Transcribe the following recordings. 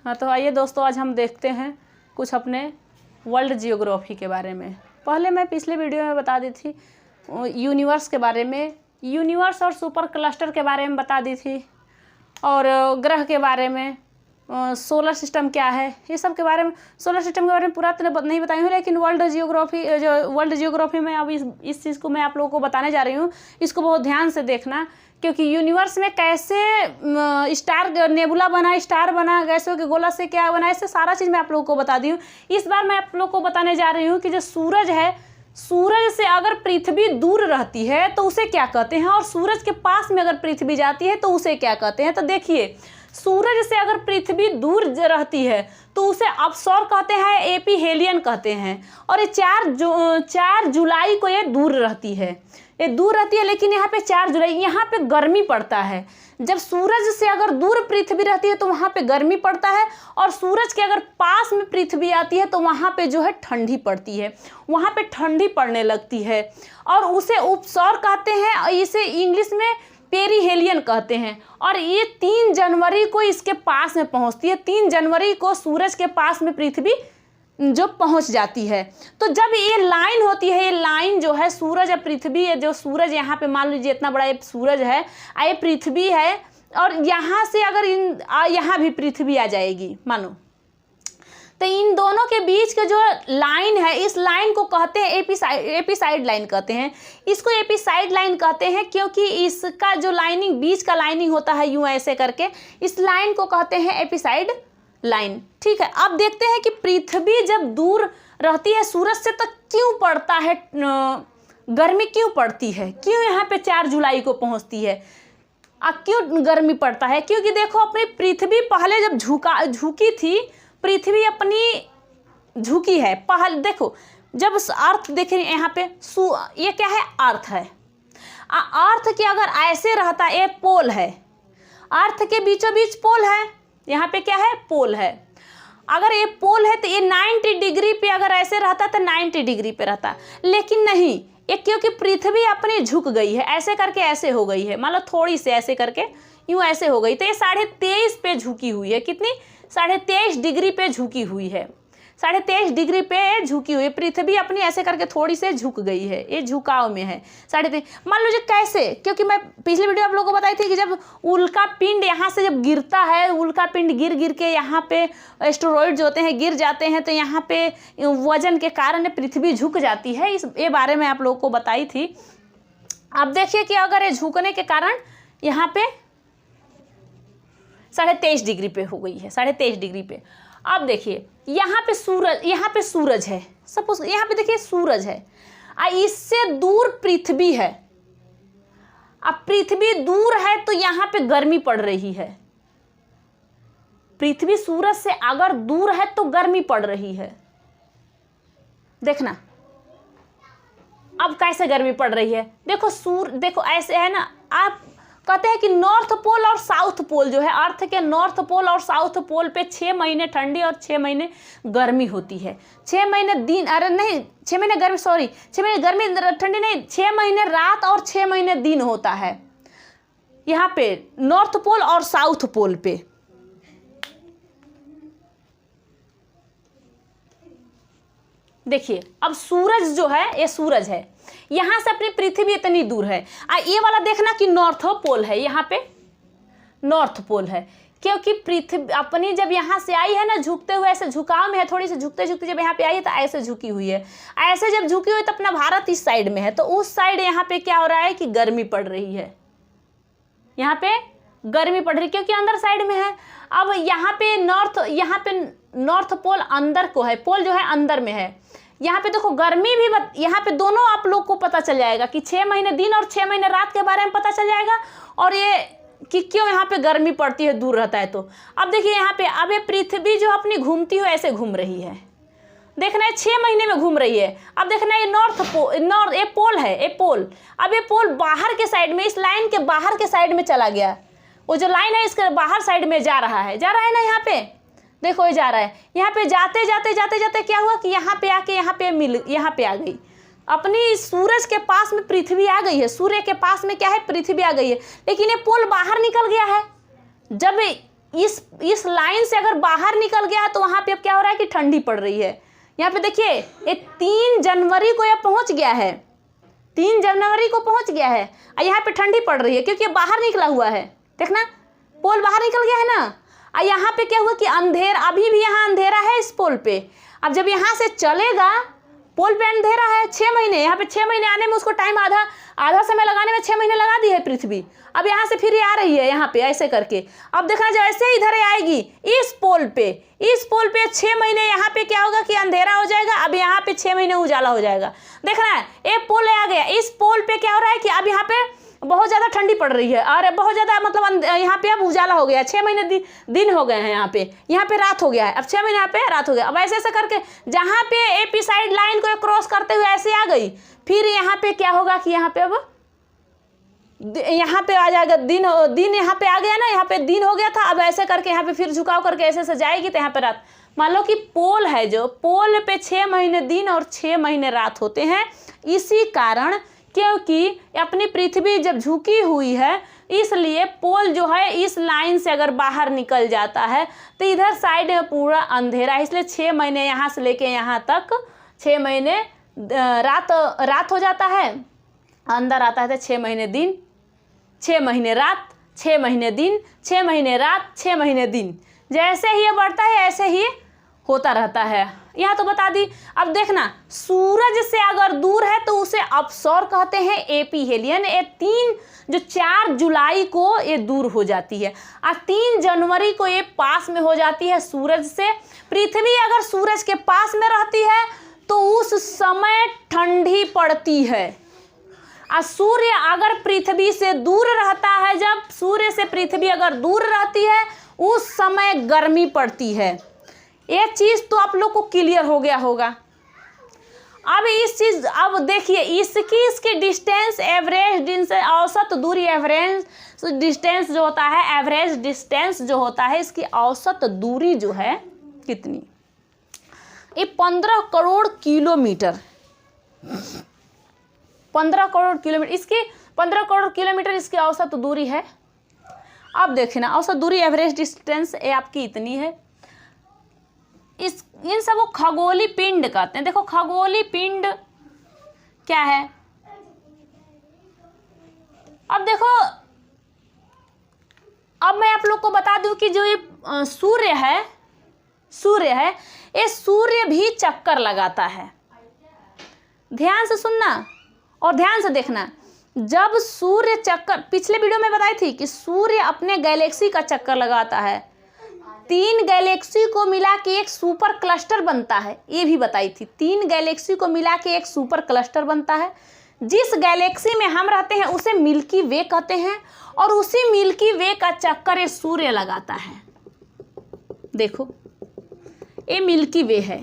हाँ, तो आइए दोस्तों, आज हम देखते हैं कुछ अपने वर्ल्ड जियोग्राफी के बारे में। पहले मैं पिछले वीडियो में बता दी थी यूनिवर्स के बारे में, यूनिवर्स और सुपर क्लस्टर के बारे में बता दी थी, और ग्रह के बारे में, सोलर सिस्टम क्या है, ये सब के बारे में। सोलर सिस्टम के बारे में पूरा तो नहीं बताई हूँ, लेकिन वर्ल्ड जियोग्राफी में अब इस चीज़ को मैं आप लोगों को बताने जा रही हूँ। इसको बहुत ध्यान से देखना, क्योंकि यूनिवर्स में कैसे स्टार नेबुला बना, स्टार बना, गैसों के गोला से क्या बना, ऐसे सारा चीज़ मैं आप लोगों को बता दी हूँ। इस बार मैं आप लोगों को बताने जा रही हूँ कि जो सूरज है, सूरज से अगर पृथ्वी दूर रहती है तो उसे क्या कहते हैं, और सूरज के पास में अगर पृथ्वी जाती है तो उसे क्या कहते हैं। तो देखिए, सूरज से अगर पृथ्वी दूर रहती है तो उसे अपसौर कहते हैं, एपीहेलियन कहते हैं। और ये 4 जुलाई को ये दूर रहती है, ये दूर रहती है। लेकिन यहाँ पे 4 जुलाई, यहाँ पे गर्मी पड़ता है। जब सूरज से अगर दूर पृथ्वी रहती है तो वहाँ पे गर्मी पड़ता है, और सूरज के अगर पास में पृथ्वी आती है तो वहाँ पे जो है ठंडी पड़ती है, वहाँ पे ठंडी पड़ने लगती है, और उसे उपसौर कहते हैं। इसे इंग्लिश में पेरीहेलियन कहते हैं। और ये 3 जनवरी को इसके पास में पहुँचती है। 3 जनवरी को सूरज के पास में पृथ्वी जो पहुंच जाती है। तो जब ये लाइन होती है, ये लाइन जो है सूरज और पृथ्वी है, जो सूरज यहाँ पे मान लीजिए इतना बड़ा ये सूरज है, ये पृथ्वी है, और यहाँ से अगर यहाँ भी पृथ्वी आ जाएगी मानो, तो इन दोनों के बीच का जो लाइन है, इस लाइन को कहते हैं एपिसाइड लाइन कहते हैं। इसको एपिसाइड लाइन कहते हैं क्योंकि इसका जो लाइनिंग, बीच का लाइनिंग होता है यूँ ऐसे करके, इस लाइन को कहते हैं एपिसाइड लाइन। ठीक है, अब देखते हैं कि पृथ्वी जब दूर रहती है सूरज से तो क्यों पड़ता है, गर्मी क्यों पड़ती है, क्यों यहाँ पे 4 जुलाई को पहुँचती है, क्यों गर्मी पड़ता है। क्योंकि देखो, अपनी पृथ्वी पहले जब झुकी थी, पृथ्वी अपनी झुकी है पहले। देखो, जब अर्थ देखें यहाँ पे, ये क्या है, अर्थ है। अर्थ के अगर ऐसे रहता, ये पोल है, अर्थ के बीचों बीच पोल है, यहाँ पे क्या है, पोल है। अगर ये पोल है तो ये 90 डिग्री पे अगर ऐसे रहता तो 90 डिग्री पे रहता, लेकिन नहीं, ये क्योंकि पृथ्वी अपनी झुक गई है, ऐसे करके ऐसे हो गई है, मतलब थोड़ी से ऐसे करके यूँ ऐसे हो गई, तो ये 23.5 पे झुकी हुई है। कितनी, 23.5 डिग्री पे झुकी हुई है, 23.5 डिग्री पे झुकी हुई है। पृथ्वी अपनी ऐसे करके थोड़ी से झुक गई है, ये झुकाव में है 23.5। मान लीजिए कैसे, क्योंकि मैं पिछले वीडियो आप लोगों को बताई थी कि जब उल्का पिंड यहाँ से जब गिरता है, उल्का पिंड गिर के यहाँ पे एस्टेरॉइड होते हैं, गिर जाते हैं, तो यहाँ पे वजन के कारण पृथ्वी झुक जाती है। ये बारे में आप लोगों को बताई थी। अब देखिए कि अगर ये झुकने के कारण यहाँ पे 23.5 डिग्री पे हो गई है, 23.5 डिग्री पे। अब देखिए, यहाँ पे सूरज है, सपोज यहाँ पे देखिए सूरज है, इससे दूर पृथ्वी है। अब पृथ्वी दूर है तो यहाँ पे गर्मी पड़ रही है। पृथ्वी सूरज से अगर दूर है तो गर्मी पड़ रही है। देखना अब कैसे गर्मी पड़ रही है। देखो देखो ऐसे है ना, आप कहते हैं कि नॉर्थ पोल और साउथ पोल जो है, अर्थ के नॉर्थ पोल और साउथ पोल पे 6 महीने ठंडी और 6 महीने गर्मी होती है। 6 महीने दिन, अरे नहीं 6 महीने गर्मी, सॉरी 6 महीने गर्मी ठंडी नहीं, 6 महीने रात और 6 महीने दिन होता है यहाँ पे नॉर्थ पोल और साउथ पोल पे। देखिए, अब सूरज जो है, ये सूरज है, यहाँ से अपनी पृथ्वी इतनी दूर है। ये वाला देखना कि नॉर्थ पोल है, यहाँ पे नॉर्थ पोल है, क्योंकि पृथ्वी अपनी जब यहाँ से आई है ना, झुकते हुए, ऐसे झुकाव में है, थोड़ी सी झुकते झुकते जब यहाँ पे आई है तो ऐसे झुकी हुई है। ऐसे जब झुकी हुई तो अपना भारत इस साइड में है, तो उस साइड यहाँ पे क्या हो रहा है कि गर्मी पड़ रही है, यहाँ पे गर्मी पड़ रही है क्योंकि अंदर साइड में है। अब यहाँ पे नॉर्थ पोल अंदर को है, पोल जो है अंदर में है। यहाँ पे देखो गर्मी भी, यहाँ पे दोनों आप लोग को पता चल जाएगा कि 6 महीने दिन और 6 महीने रात के बारे में पता चल जाएगा, और ये कि क्यों यहाँ पे गर्मी पड़ती है, दूर रहता है तो। अब देखिए यहाँ पे, अब ये पृथ्वी जो अपनी घूमती हुई ऐसे घूम रही है, देखना है 6 महीने में घूम रही है। अब देखना ये ये पोल है, ये पोल, अब ये पोल बाहर के साइड में, इस लाइन के बाहर के साइड में चला गया। वो जो लाइन है इसके बाहर साइड में जा रहा है ना, यहाँ पे देखो ये जा रहा है। यहाँ पे जाते जाते क्या हुआ कि यहाँ पे आके यहाँ पे आ गई, अपनी सूरज के पास में पृथ्वी आ गई है, सूर्य के पास में क्या है, पृथ्वी आ गई है। लेकिन ये पोल बाहर निकल गया है। जब इस लाइन से अगर बाहर निकल गया है तो वहाँ पे अब क्या हो रहा है कि ठंडी पड़ रही है। यहाँ पे देखिए ये 3 जनवरी को यह पहुँच गया है, 3 जनवरी को पहुँच गया है और यहाँ पे ठंडी पड़ रही है क्योंकि बाहर निकला हुआ है। देखना पोल बाहर निकल गया है ना। और यहाँ पे क्या हुआ कि अभी भी यहाँ अंधेरा है इस पोल पे। अब जब यहाँ से चलेगा, पोल पे अंधेरा है 6 महीने, यहाँ पे 6 महीने आने में उसको टाइम आधा समय लगाने में 6 महीने लगा दी है पृथ्वी। अब यहाँ से फिर ये आ रही है यहाँ पे ऐसे करके। अब देखना जैसे इधर आएगी इस पोल पे 6 महीने यहाँ पे क्या होगा कि अंधेरा हो जाएगा। अब यहाँ पे 6 महीने उजाला हो जाएगा। देखना है एक पोल आ गया, इस पोल पे क्या हो रहा है कि अब यहाँ पे बहुत ज़्यादा ठंडी पड़ रही है और बहुत ज़्यादा मतलब यहाँ पे अब उजाला हो गया। 6 महीने दिन हो गए हैं, यहाँ पे रात हो गया है। अब 6 महीने यहाँ पे रात हो गया। अब ऐसे ऐसे करके जहाँ पे एपिसाइड लाइन को क्रॉस करते हुए ऐसे आ गई, फिर यहाँ पे क्या होगा कि यहाँ पे अब यहाँ पे आ जाएगा दिन यहाँ पे आ गया ना, यहाँ पे दिन हो गया था। अब ऐसे करके यहाँ पे फिर झुकाव करके ऐसे ऐसे जाएगी तो यहाँ पे रात। मान लो कि पोल है, जो पोल पे 6 महीने दिन और 6 महीने रात होते हैं। इसी कारण क्योंकि अपनी पृथ्वी जब झुकी हुई है, इसलिए पोल जो है इस लाइन से अगर बाहर निकल जाता है तो इधर साइड में पूरा अंधेरा है। इसलिए 6 महीने यहाँ से लेके यहाँ तक 6 महीने रात हो जाता है, अंदर आता है तो 6 महीने दिन, 6 महीने रात, 6 महीने दिन, 6 महीने रात, 6 महीने दिन। जैसे ही ये बढ़ता है ऐसे ही होता रहता है। यहाँ तो बता दी। अब देखना सूरज से अगर दूर है तो उसे अपसौर कहते हैं, एपीहेलियन। ये 4 जुलाई को ये दूर हो जाती है और 3 जनवरी को ये पास में हो जाती है सूरज से। पृथ्वी अगर सूरज के पास में रहती है तो उस समय ठंडी पड़ती है और सूर्य अगर पृथ्वी से दूर रहता है, जब सूर्य से पृथ्वी अगर दूर रहती है उस समय गर्मी पड़ती है। ये चीज़ तो आप लोग को क्लियर हो गया होगा। अब देखिए इसकी डिस्टेंस, एवरेज डिस्टेंस, औसत दूरी, एवरेज डिस्टेंस जो होता है, एवरेज डिस्टेंस जो होता है, इसकी औसत दूरी जो है कितनी, ये 15 करोड़ किलोमीटर, 15 करोड़ किलोमीटर, इसकी 15 करोड़ किलोमीटर इसकी औसत दूरी है। अब देखिए ना औसत दूरी, एवरेज डिस्टेंस ये आपकी इतनी है। इन सब को खगोलीय पिंड कहते हैं। देखो खगोलीय पिंड क्या है। अब देखो, अब मैं आप लोग को बता दूं कि जो ये सूर्य है, ये सूर्य भी चक्कर लगाता है। ध्यान से सुनना और ध्यान से देखना। जब सूर्य चक्कर, पिछले वीडियो में बताई थी कि सूर्य अपने गैलेक्सी का चक्कर लगाता है, 3 गैलेक्सी को मिला के एक सुपर क्लस्टर बनता है, ये भी बताई थी। 3 गैलेक्सी को मिला के एक सुपर क्लस्टर बनता है। जिस गैलेक्सी में हम रहते हैं उसे मिल्की वे कहते हैं और उसी मिल्की वे का चक्कर ये सूर्य लगाता है। देखो ये मिल्की वे है,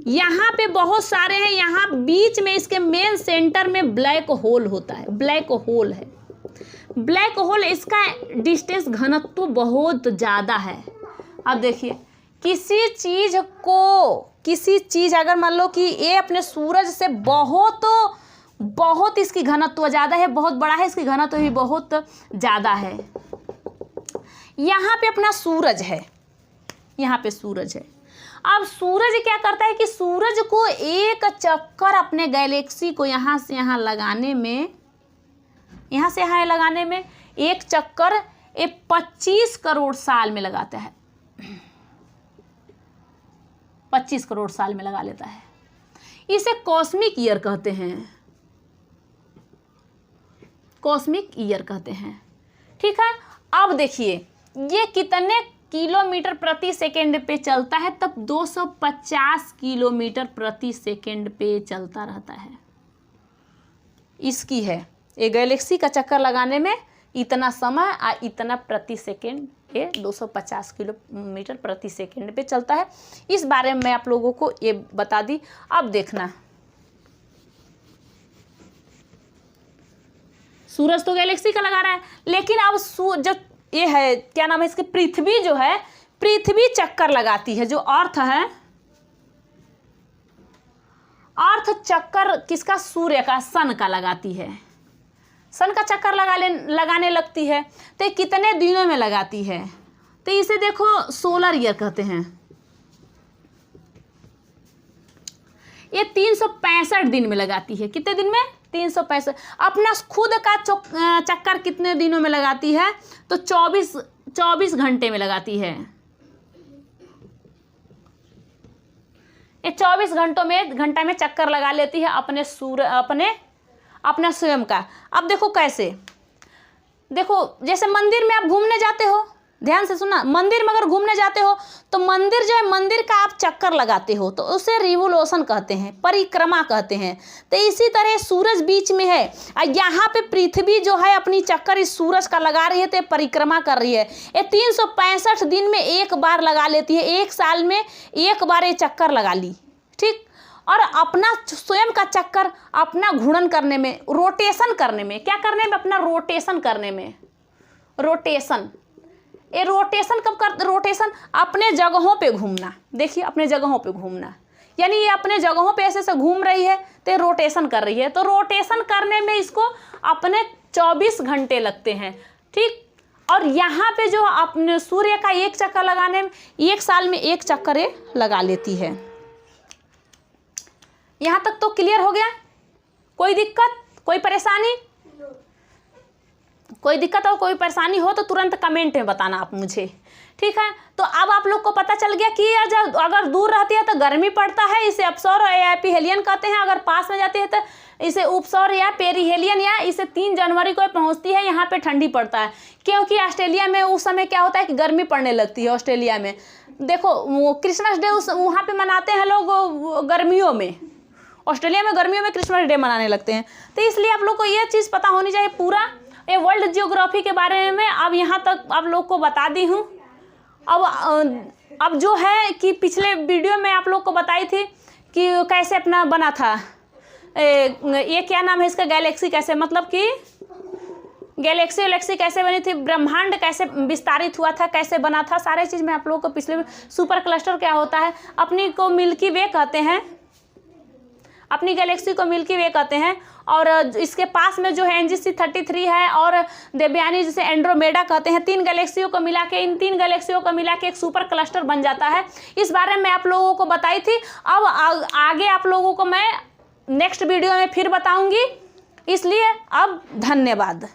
यहाँ पे बहुत सारे हैं, यहाँ बीच में इसके मेन सेंटर में ब्लैक होल होता है, ब्लैक होल है। ब्लैक होल, इसका डिस्टेंस घनत्व बहुत ज़्यादा है। अब देखिए किसी चीज़ अगर मान लो कि ये अपने सूरज से बहुत इसकी घनत्व ज़्यादा है, बहुत बड़ा है, इसकी घनत्व भी बहुत ज़्यादा है। यहाँ पे अपना सूरज है, यहाँ पे सूरज है। अब सूरज क्या करता है कि सूरज को एक चक्कर अपने गैलेक्सी को यहाँ से यहाँ लगाने में, यहाँ से यहाँ लगाने में एक चक्कर ये 25 करोड़ साल में लगाता है, 25 करोड़ साल में लगा लेता है। इसे कॉस्मिक ईयर कहते हैं, कॉस्मिक ईयर कहते हैं। ठीक है। अब देखिए ये कितने किलोमीटर प्रति सेकेंड पे चलता है, तब 250 किलोमीटर प्रति सेकेंड पे चलता रहता है। इसकी है ये गैलेक्सी का चक्कर लगाने में इतना समय और इतना प्रति सेकेंड, ये 250 किलोमीटर प्रति सेकेंड पे चलता है। इस बारे में मैं आप लोगों को ये बता दी। अब देखना सूरज तो गैलेक्सी का लगा रहा है, लेकिन अब जब ये है क्या नाम है इसके, पृथ्वी जो है, पृथ्वी चक्कर लगाती है। जो अर्थ है, अर्थ चक्कर किसका, सूर्य का, सन का लगाती है। सन का चक्कर लगाने लगती है तो कितने दिनों में लगाती है, तो इसे देखो सोलर ईयर कहते हैं। ये 365 दिन में लगाती है। कितने दिन में? 365। अपना खुद का चक्कर कितने दिनों में लगाती है? तो 24 घंटे में लगाती है। ये 24 घंटा में चक्कर लगा लेती है अपने स्वयं का। अब देखो कैसे, देखो जैसे मंदिर में आप घूमने जाते हो, ध्यान से सुना, मंदिर में अगर घूमने जाते हो तो मंदिर जो है, मंदिर का आप चक्कर लगाते हो तो उसे रिवोल्यूशन कहते हैं, परिक्रमा कहते हैं। तो इसी तरह सूरज बीच में है और यहाँ पे पृथ्वी जो है अपनी चक्कर इस सूरज का लगा रही है, तो परिक्रमा कर रही है। ये 365 दिन में एक बार लगा लेती है, एक साल में एक बार ये चक्कर लगा ली, ठीक। और अपना स्वयं का चक्कर अपना घूर्णन करने में, रोटेशन करने में, क्या करने में? अपना रोटेशन करने में। रोटेशन, ये रोटेशन कब करते? रोटेशन अपने जगहों पे घूमना। देखिए अपने जगहों पे घूमना, यानी ये अपने जगहों पे ऐसे घूम रही है तो ये रोटेशन कर रही है। तो रोटेशन करने में इसको अपने 24 घंटे लगते हैं, ठीक। और यहाँ पे जो अपने सूर्य का एक चक्कर लगाने में, एक साल में एक चक्कर ये लगा लेती है। यहाँ तक तो क्लियर हो गया? कोई दिक्कत, कोई परेशानी? कोई दिक्कत और कोई परेशानी हो तो तुरंत कमेंट में बताना आप मुझे, ठीक है। तो अब आप लोग को पता चल गया कि यार जब अगर दूर रहती है तो गर्मी पड़ता है, इसे अपसौर या एपीहेलियन कहते हैं। अगर पास में जाती है तो इसे उपसौर या पेरीहेलियन, या इसे 3 जनवरी को पहुंचती है, यहाँ पे ठंडी पड़ता है। क्योंकि ऑस्ट्रेलिया में उस समय क्या होता है कि गर्मी पड़ने लगती है। ऑस्ट्रेलिया में देखो वो क्रिसमस डे वहाँ पे मनाते हैं लोग गर्मियों में, ऑस्ट्रेलिया में गर्मियों में क्रिसमस डे मनाने लगते हैं। तो इसलिए आप लोग को ये चीज़ पता होनी चाहिए पूरा ये वर्ल्ड जियोग्राफी के बारे में। अब यहाँ तक आप लोग को बता दी हूँ। अब जो है कि पिछले वीडियो में आप लोग को बताई थी कि कैसे अपना बना था, ये क्या नाम है इसका, गैलेक्सी कैसे, मतलब कि गैलेक्सी कैसे बनी थी, ब्रह्मांड कैसे विस्तारित हुआ था, कैसे बना था, सारे चीज़ में आप लोगों को पिछले। सुपर क्लस्टर क्या होता है, अपनी को मिल्की वे कहते हैं, अपनी गैलेक्सी को मिल्की वे कहते हैं। और इसके पास में जो है NGC 33 है और देवयानी जिसे एंड्रोमेडा कहते हैं। 3 गैलेक्सियों को मिला के, इन 3 गैलेक्सियों को मिला के एक सुपर क्लस्टर बन जाता है। इस बारे में आप लोगों को बताई थी। अब आगे आप लोगों को मैं नेक्स्ट वीडियो में फिर बताऊंगी। इसलिए अब धन्यवाद।